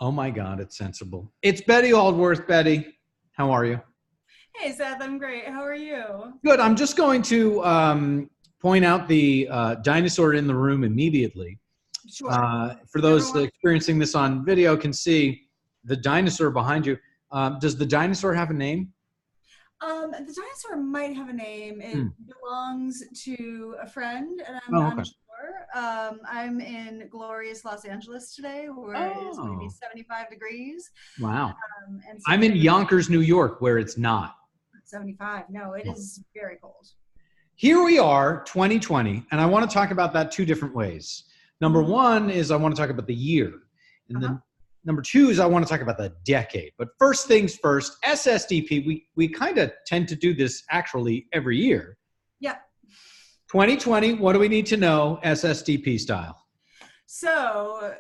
Oh my God, it's sensible. It's Betty Aldworth. Betty, how are you? Hey Seth, I'm great. How are you? Good. I'm just going to point out the dinosaur in the room immediately. Sure. For Whoever those wants. experiencing this on video can see the dinosaur behind you. Does the dinosaur have a name? The dinosaur might have a name. It Hmm. belongs to a friend, and I'm Oh, okay. unsure. I'm in glorious Los Angeles today, where it is going to be Oh, 75 degrees. wow. And I'm in so Yonkers, New York, where it's not. 75. No, it is very cold. Here we are, 2020, and I want to talk about that two different ways. Number Mm-hmm. one is I want to talk about the year. And Uh-huh. then number two is I want to talk about the decade. But first things first, SSDP, we kind of tend to do this actually every year. Yeah. 2020, what do we need to know SSDP style? So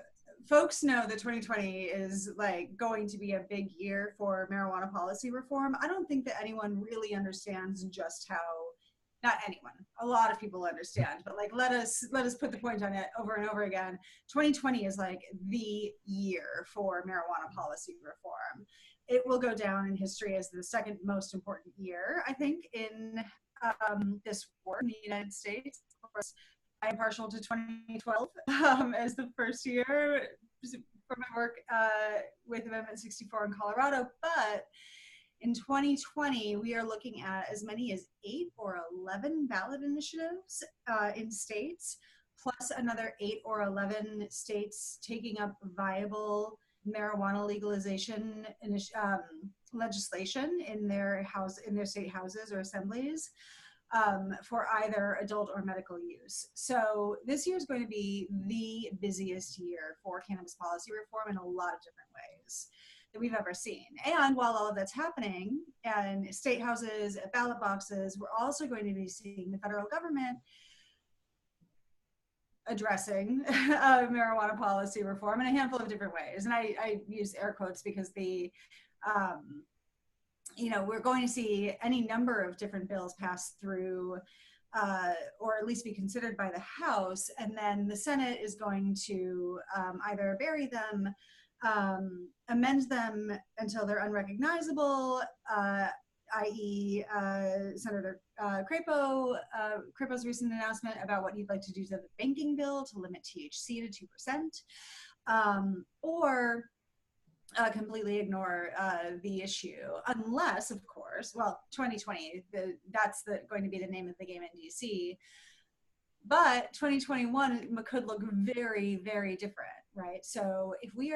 folks know that 2020 is like going to be a big year for marijuana policy reform. I don't think that anyone really understands just how, not anyone, a lot of people understand, but like let us put the point on it over and over again. 2020 is like the year for marijuana policy reform. It will go down in history as the second most important year, I think, in this war in the United States. Of course, I'm partial to 2012 as the first year for my work with Amendment 64 in Colorado. But in 2020, we are looking at as many as 8 or 11 ballot initiatives in states, plus another 8 or 11 states taking up viable marijuana legalization legislation in their state houses or assemblies. For either adult or medical use. So this year is going to be the busiest year for cannabis policy reform in a lot of different ways that we've ever seen. And while all of that's happening in state houses, at ballot boxes, we're also going to be seeing the federal government addressing marijuana policy reform in a handful of different ways. And I use air quotes because we're going to see any number of different bills pass through or at least be considered by the House, and then the Senate is going to either bury them, amend them until they're unrecognizable, i.e. Senator Crapo's recent announcement about what he'd like to do to the banking bill to limit THC to 2%, or completely ignore the issue, unless, of course, 2020, that's going to be the name of the game in DC. But 2021 could look very, very different, right? So if we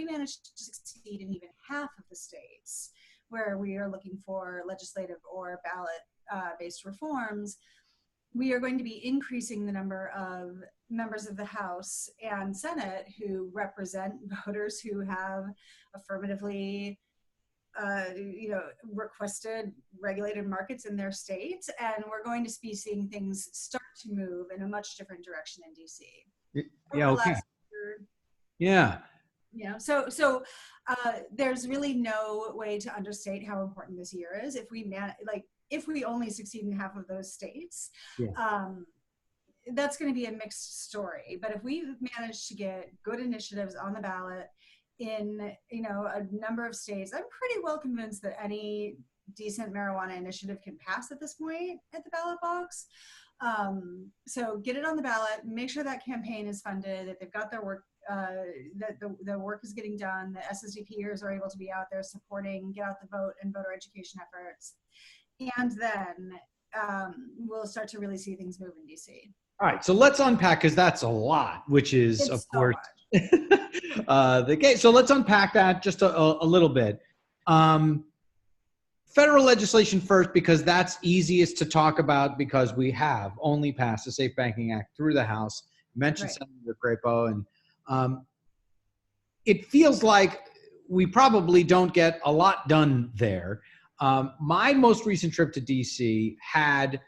manage to succeed in even half of the states where we are looking for legislative or ballot-based reforms, we are going to be increasing the number of members of the House and Senate who represent voters who have affirmatively, requested regulated markets in their states. And we're going to be seeing things start to move in a much different direction in DC. Yeah, okay. Yeah. So there's really no way to understate how important this year is. If we only succeed in half of those states, Yeah. That's going to be a mixed story. But if we manage to get good initiatives on the ballot in a number of states, I'm pretty well convinced that any decent marijuana initiative can pass at this point at the ballot box. So get it on the ballot, make sure that campaign is funded, that they've got their work, that the work is getting done, the SSDPers are able to be out there supporting get out the vote and voter education efforts. And then we'll start to really see things move in DC. All right, so let's unpack, because that's a lot, which is, of course, the case. So let's unpack that just a little bit. Federal legislation first, because that's easiest to talk about, because we have only passed the Safe Banking Act through the House. You mentioned Senator Crapo, and it feels like we probably don't get a lot done there. My most recent trip to DC had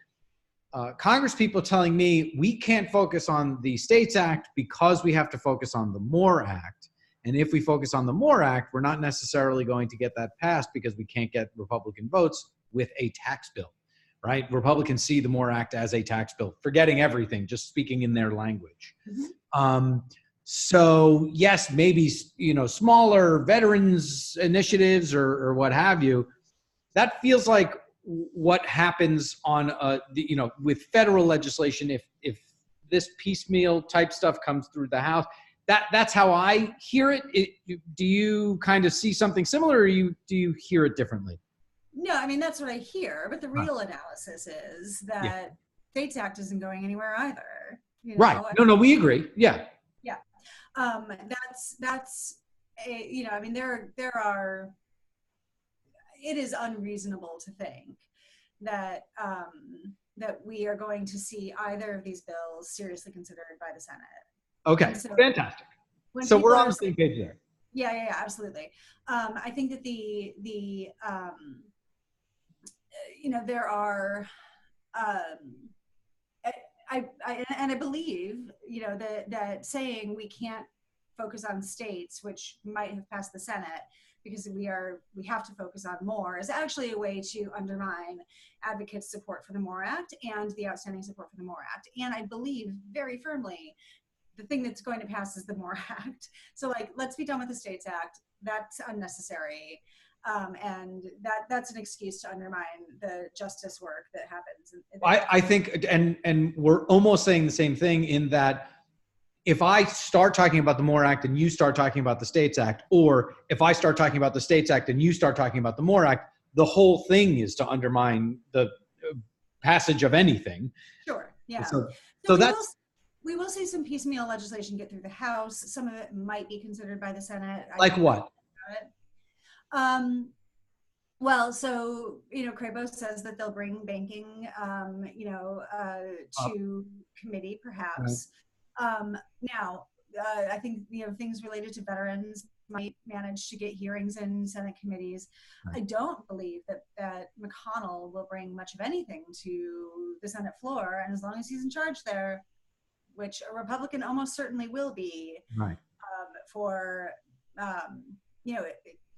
Congress people telling me we can't focus on the States Act because we have to focus on the MORE Act. And if we focus on the MORE Act, we're not necessarily going to get that passed because we can't get Republican votes with a tax bill, right? Republicans see the MORE Act as a tax bill, forgetting everything, just speaking in their language. Mm-hmm. So yes, maybe, smaller veterans initiatives or what have you. That feels like what happens on with federal legislation. If this piecemeal type stuff comes through the House, that's how I hear it. Do you kind of see something similar, or do you hear it differently? No, I mean, that's what I hear, but the Right. real analysis is that Yeah. States Act isn't going anywhere either. Right. No, we agree. Yeah. Yeah. That's I mean, there are, it is unreasonable to think that that we are going to see either of these bills seriously considered by the Senate. Okay. So fantastic. So we're on the same page there. Yeah, absolutely. I think that there are, I believe, that saying we can't focus on states, which might have passed the Senate, because we have to focus on more, is actually a way to undermine advocates' support for the MORE Act and the outstanding support for the MORE Act. And I believe very firmly the thing that's going to pass is the MORE Act. So let's be done with the States Act. That's unnecessary. And that's an excuse to undermine the justice work that happens. I think, and we're almost saying the same thing, in that if I start talking about the MORE Act and you start talking about the States Act, or if I start talking about the States Act and you start talking about the MORE Act, the whole thing is to undermine the passage of anything. Sure. Yeah. So that's. We will see some piecemeal legislation get through the House. Some of it might be considered by the Senate. Like what? Well, so, Crabo says that they'll bring banking, to committee, perhaps. Right. Now, I think, things related to veterans might manage to get hearings in Senate committees. Right. I don't believe that McConnell will bring much of anything to the Senate floor. And as long as he's in charge there, which a Republican almost certainly will be, right,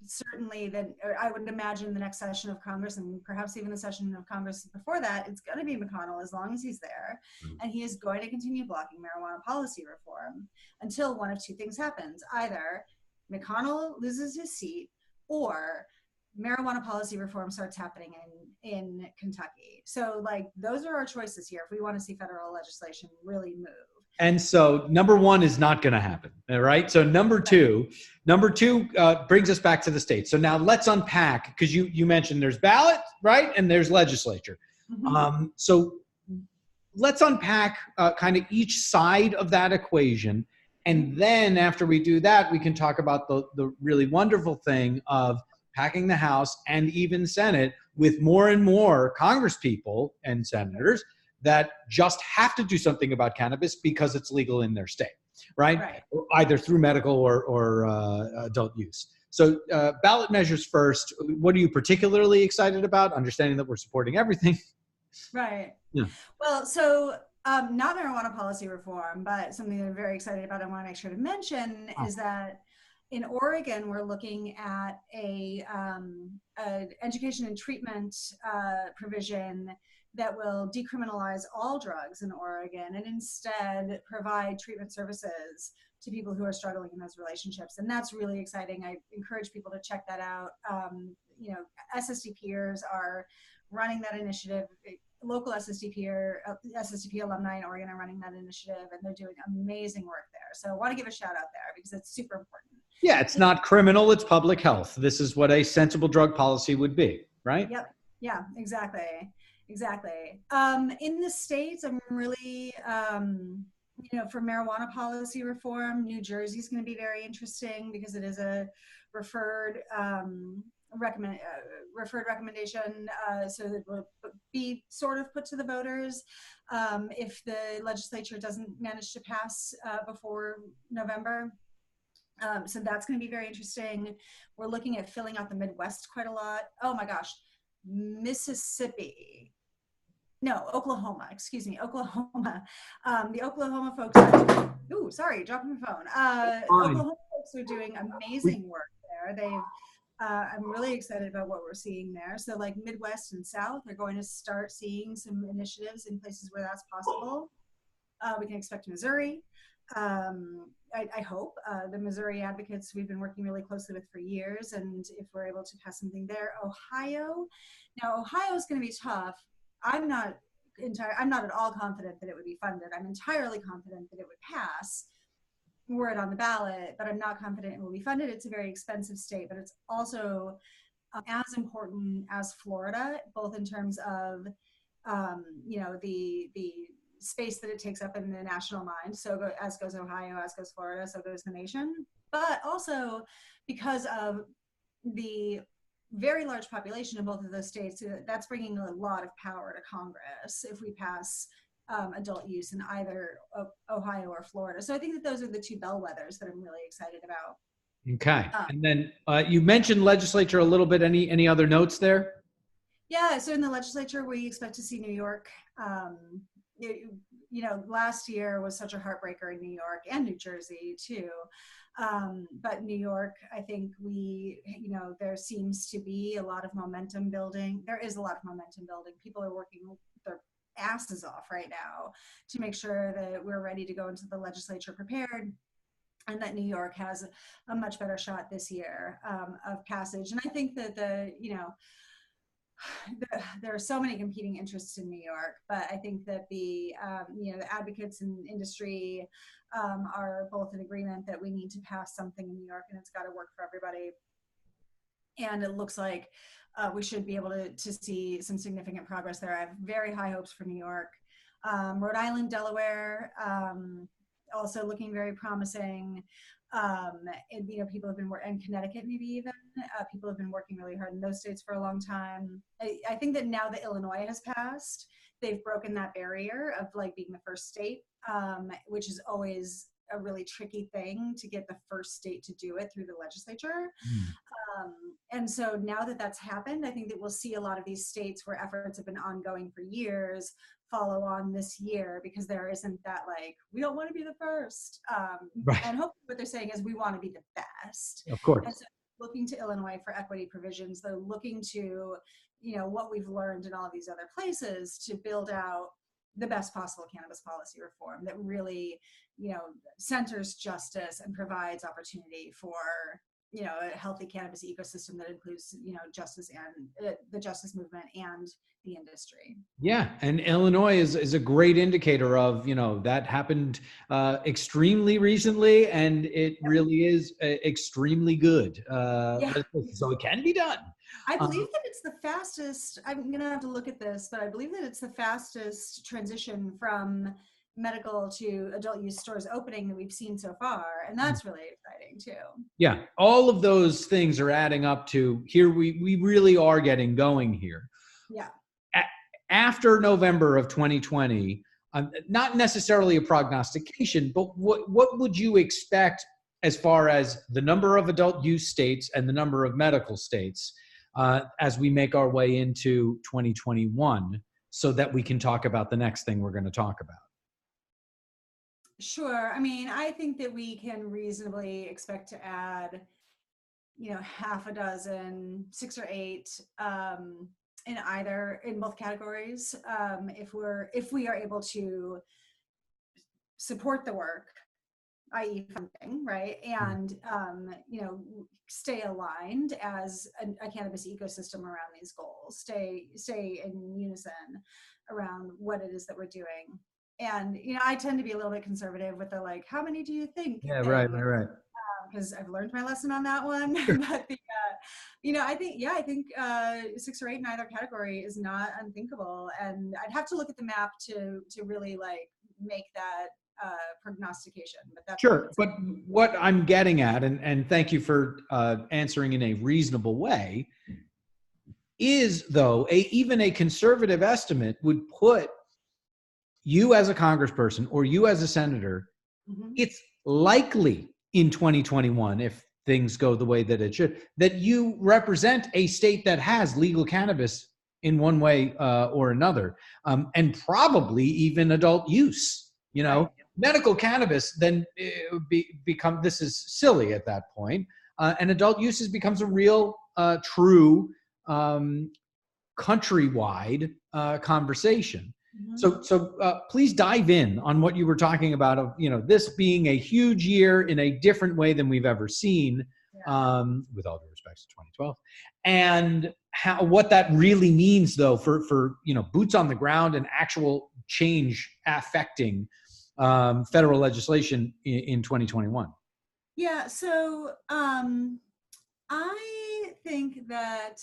certainly then I would imagine the next session of Congress, and perhaps even the session of Congress before that, it's going to be McConnell as long as he's there. Mm-hmm. And he is going to continue blocking marijuana policy reform until one of two things happens. Either McConnell loses his seat, or marijuana policy reform starts happening in Kentucky. So those are our choices here if we want to see federal legislation really move. And so number one is not going to happen. All right. So number two brings us back to the states. So now let's unpack, because you mentioned there's ballot, right? And there's legislature. Mm-hmm. So let's unpack kind of each side of that equation. And then after we do that, we can talk about the really wonderful thing of packing the House and even Senate with more and more Congress people and senators that just have to do something about cannabis because it's legal in their state, right? Either through medical or adult use. So ballot measures first. What are you particularly excited about? Understanding that we're supporting everything. Right. Yeah. Well, so not marijuana policy reform, but something that I'm very excited about, I want to make sure to mention, is that in Oregon, we're looking at a education and treatment provision that will decriminalize all drugs in Oregon and instead provide treatment services to people who are struggling in those relationships. And that's really exciting. I encourage people to check that out. SSDPers are running that initiative. Local SSDP alumni in Oregon are running that initiative, and they're doing amazing work there. So I want to give a shout out there because it's super important. Yeah, it's not criminal, it's public health. This is what a sensible drug policy would be, right? Yep. Yeah, exactly. In the States, I'm really, for marijuana policy reform, New Jersey is going to be very interesting because it is a referred recommendation, so that will be sort of put to the voters if the legislature doesn't manage to pass before November. So that's going to be very interesting. We're looking at filling out the Midwest quite a lot. Oh my gosh, Oklahoma. The Oklahoma folks dropping my phone. Oklahoma folks are doing amazing work there. I'm really excited about what we're seeing there. So Midwest and South are going to start seeing some initiatives in places where that's possible. We can expect Missouri. I hope the Missouri advocates we've been working really closely with for years, and if we're able to pass something there. Ohio is going to be tough. I'm not at all confident that it would be funded. I'm entirely confident that it would pass were it on the ballot, but I'm not confident it will be funded. It's a very expensive state, but it's also as important as Florida, both in terms of the space that it takes up in the national mind. So as goes Ohio, as goes Florida, so goes the nation. But also because of the very large population in both of those states, that's bringing a lot of power to Congress if we pass adult use in either Ohio or Florida. So I think that those are the two bellwethers that I'm really excited about. Okay. And then you mentioned legislature a little bit. Any other notes there? Yeah, so in the legislature, we expect to see New York. Last year was such a heartbreaker in New York and New Jersey too. But New York, I think there seems to be a lot of momentum building. There is a lot of momentum building. People are working their asses off right now to make sure that we're ready to go into the legislature prepared, and that New York has a much better shot this year of passage. And I think that there are so many competing interests in New York, but I think that the advocates in industry are both in agreement that we need to pass something in New York, and it's got to work for everybody. And it looks like we should be able to see some significant progress there. I have very high hopes for New York. Rhode Island, Delaware, also looking very promising. People have been and Connecticut maybe even. People have been working really hard in those states for a long time. I think that now that Illinois has passed, they've broken that barrier of being the first state, which is always a really tricky thing to get the first state to do it through the legislature. And so now that that's happened, I think that we'll see a lot of these states where efforts have been ongoing for years follow on this year, because there isn't that we don't want to be the first. Right. And hopefully what they're saying is we want to be the best. Of course. And so looking to Illinois for equity provisions, they're looking to, what we've learned in all of these other places to build out the best possible cannabis policy reform that really, centers justice and provides opportunity for, a healthy cannabis ecosystem that includes, justice and the justice movement and the industry. Yeah, and Illinois is a great indicator of, that happened extremely recently, and it really is extremely good. So it can be done. I believe that it's the fastest, I'm going to have to look at this, but I believe that it's the fastest transition from medical to adult use stores opening that we've seen so far. And that's really exciting too. Yeah, all of those things are adding up to here. We really are getting going here. Yeah. After November of 2020, not necessarily a prognostication, but what would you expect as far as the number of adult use states and the number of medical states as we make our way into 2021, so that we can talk about the next thing we're going to talk about? Sure. I mean, I think that we can reasonably expect to add, half a dozen, 6 or 8, in both categories, if we are able to support the work, i.e. funding, right? And, stay aligned as a cannabis ecosystem around these goals, stay in unison around what it is that we're doing. And, I tend to be a little bit conservative with the, how many do you think? Yeah, right. Because I've learned my lesson on that one. But I think 6 or 8 in either category is not unthinkable. And I'd have to look at the map to really make that prognostication. But that's sure. But what I'm getting at, and thank you for answering in a reasonable way, is though even a conservative estimate would put you as a congressperson or you as a senator, it's likely in 2021, if things go the way that it should, that you represent a state that has legal cannabis in one way or another, and probably even adult use. Right. Medical cannabis then become, this is silly at that point, and adult uses becomes a real, true countrywide conversation. So please dive in on what you were talking about of, this being a huge year in a different way than we've ever seen, with all due respect to 2012, and what that really means though for boots on the ground and actual change affecting federal legislation in 2021. Yeah. So I think that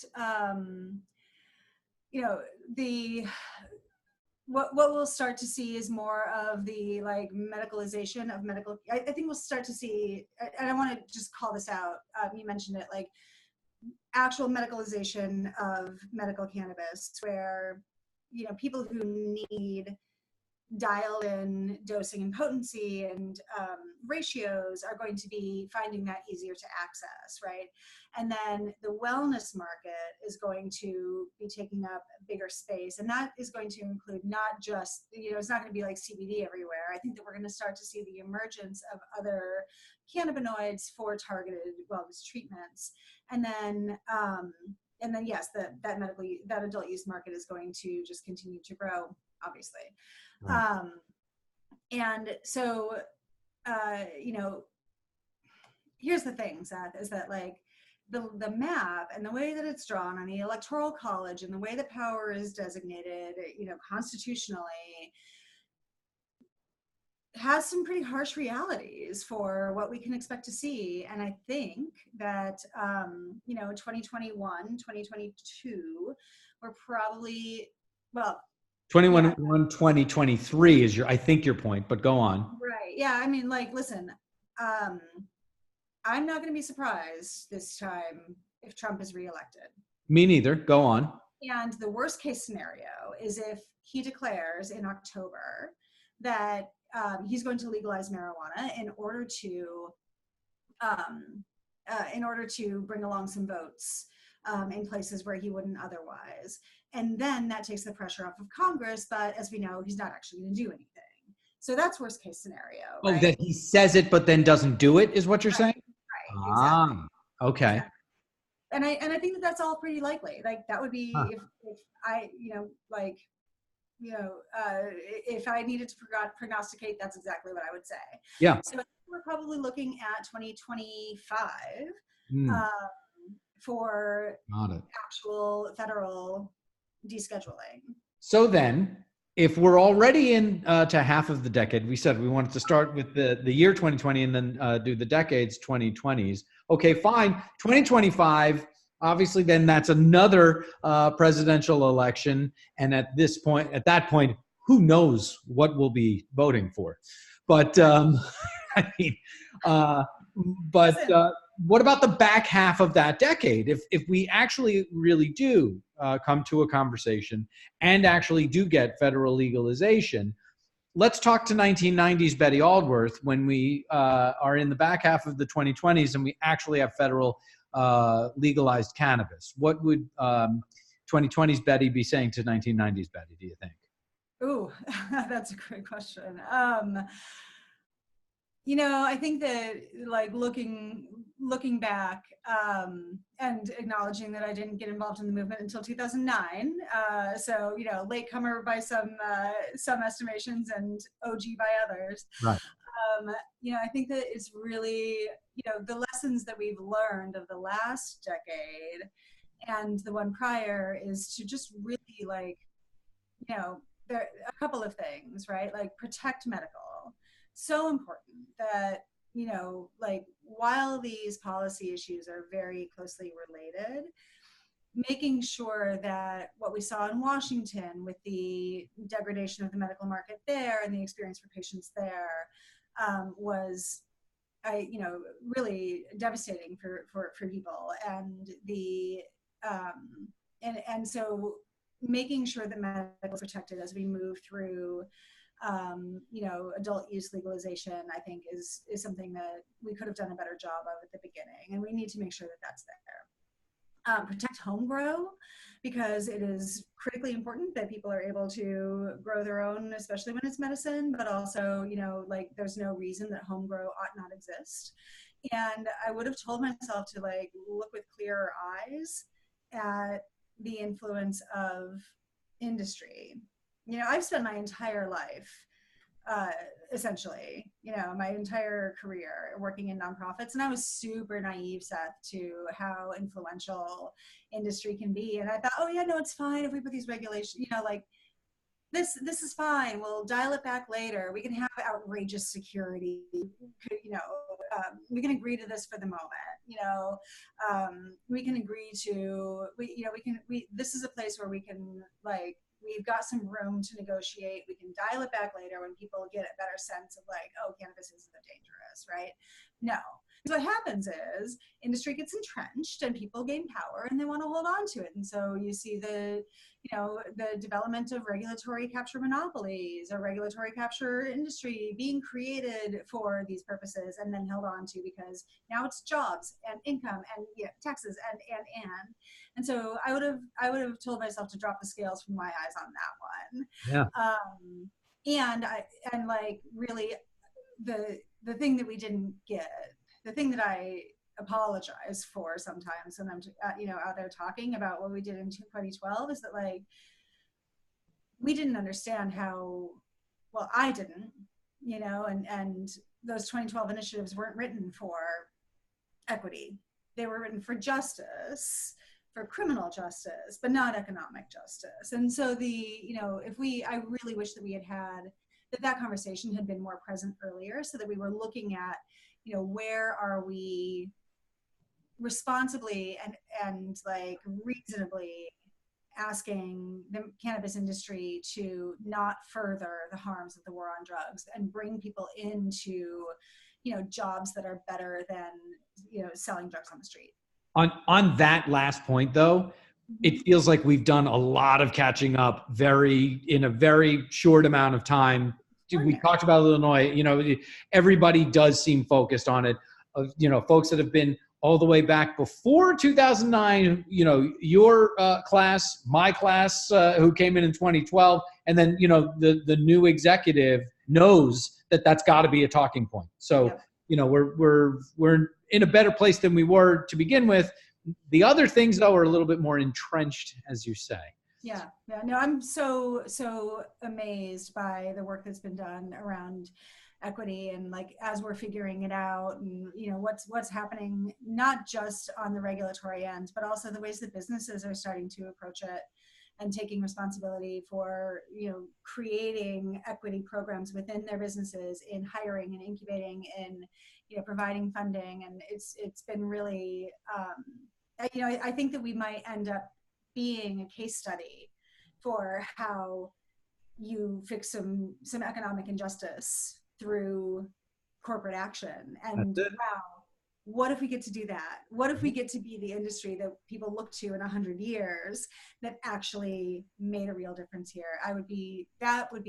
what we'll start to see is more of the medicalization of medical. I think we'll start to see, and I want to just call this out. You mentioned it, like actual medicalization of medical cannabis, where people who need dialed in dosing and potency and ratios are going to be finding that easier to access, right? And then the wellness market is going to be taking up a bigger space, and that is going to include not just, it's not going to be like CBD everywhere. I think that we're going to start to see the emergence of other cannabinoids for targeted wellness treatments, and then yes, that adult use market is going to just continue to grow, obviously. Right. And so, here's the thing, Seth, is that the map and the way that it's drawn on the Electoral College and the way that power is designated, constitutionally, has some pretty harsh realities for what we can expect to see. And I think that, 2021, 2022, we're probably, 2023 is I think your point, but go on. Right. Yeah. I mean, listen, I'm not going to be surprised this time if Trump is reelected. Me neither. Go on. And the worst case scenario is if he declares in October that he's going to legalize marijuana in order to bring along some votes in places where he wouldn't otherwise. And then that takes the pressure off of Congress, but as we know, he's not actually going to do anything. So that's worst case scenario. Oh, right? That he says it, but then doesn't do it is what you're saying? Right, exactly. Okay. Exactly. And I think that that's all pretty likely. That would be if I, if I needed to prognosticate, that's exactly what I would say. Yeah. So we're probably looking at 2025 for actual federal descheduling. So then, if we're already in to half of the decade, we said we wanted to start with the year 2020 and then do the decades 2020s. Okay, fine. 2025, obviously, then that's another presidential election. And at that point, who knows what we'll be voting for? But what about the back half of that decade? If we actually really do come to a conversation and actually do get federal legalization, let's talk to 1990s Betty Aldworth when we are in the back half of the 2020s and we actually have federal legalized cannabis. What would 2020s Betty be saying to 1990s Betty, do you think? Ooh, that's a great question. I think that looking back and acknowledging that I didn't get involved in the movement until 2009, so latecomer by some estimations and OG by others. Right. I think that it's really the lessons that we've learned of the last decade and the one prior is to just really there are a couple of things, right? Protect medical. So important that, while these policy issues are very closely related, making sure that what we saw in Washington with the degradation of the medical market there and the experience for patients there was, really devastating for people. And and so making sure that medical is protected as we move through adult use legalization, I think is something that we could have done a better job of at the beginning, and we need to make sure that that's there. Protect home grow, because it is critically important that people are able to grow their own, especially when it's medicine, but also, there's no reason that home grow ought not exist. And I would have told myself to look with clearer eyes at the influence of industry I've spent my entire life, essentially, my entire career working in nonprofits, and I was super naive, Seth, to how influential industry can be. And I thought, oh yeah, no, it's fine if we put these regulations, like this is fine. We'll dial it back later. We can have outrageous security. We can agree to this for the moment. We can agree to this is a place where we can, like, we've got some room to negotiate. We can dial it back later when people get a better sense of, like, oh, cannabis isn't dangerous, right? No. So what happens is industry gets entrenched and people gain power and they want to hold on to it. And so you see the development of regulatory capture monopolies or regulatory capture industry being created for these purposes and then held on to, because now it's jobs and income and taxes and so I would have told myself to drop the scales from my eyes on that one. And like, really, the thing that we didn't get, the thing that I apologize for sometimes when I'm out there talking about what we did in 2012 is that, like, we didn't understand how well, I didn't, and those 2012 initiatives weren't written for equity. They were written for justice, for criminal justice, but not economic justice. And so I really wish that we had that conversation had been more present earlier, so that we were looking at, where are we responsibly and like reasonably asking the cannabis industry to not further the harms of the war on drugs and bring people into, jobs that are better than, selling drugs on the street. On that last point, though, it feels like we've done a lot of catching up in a very short amount of time. We talked about Illinois, everybody does seem focused on it. Folks that have been all the way back before 2009, your class, my class, who came in 2012, and then, the new executive knows that that's got to be a talking point. So, we're in a better place than we were to begin with. The other things, though, are a little bit more entrenched, as you say. Yeah. No, I'm so amazed by the work that's been done around equity, and, like, as we're figuring it out, and what's happening, not just on the regulatory end, but also the ways that businesses are starting to approach it and taking responsibility for creating equity programs within their businesses, in hiring and incubating, and providing funding. And it's been really I think that we might end up being a case study for how you fix some economic injustice through corporate action. And wow, what if we get to do that? What if we get to be the industry that people look to in 100 years that actually made a real difference here? That would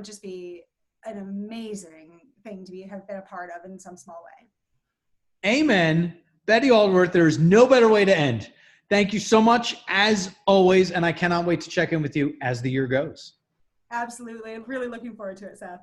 just be an amazing thing to have been a part of in some small way. Amen. Betty Aldworth, there is no better way to end. Thank you so much, as always, and I cannot wait to check in with you as the year goes. Absolutely. I'm really looking forward to it, Seth.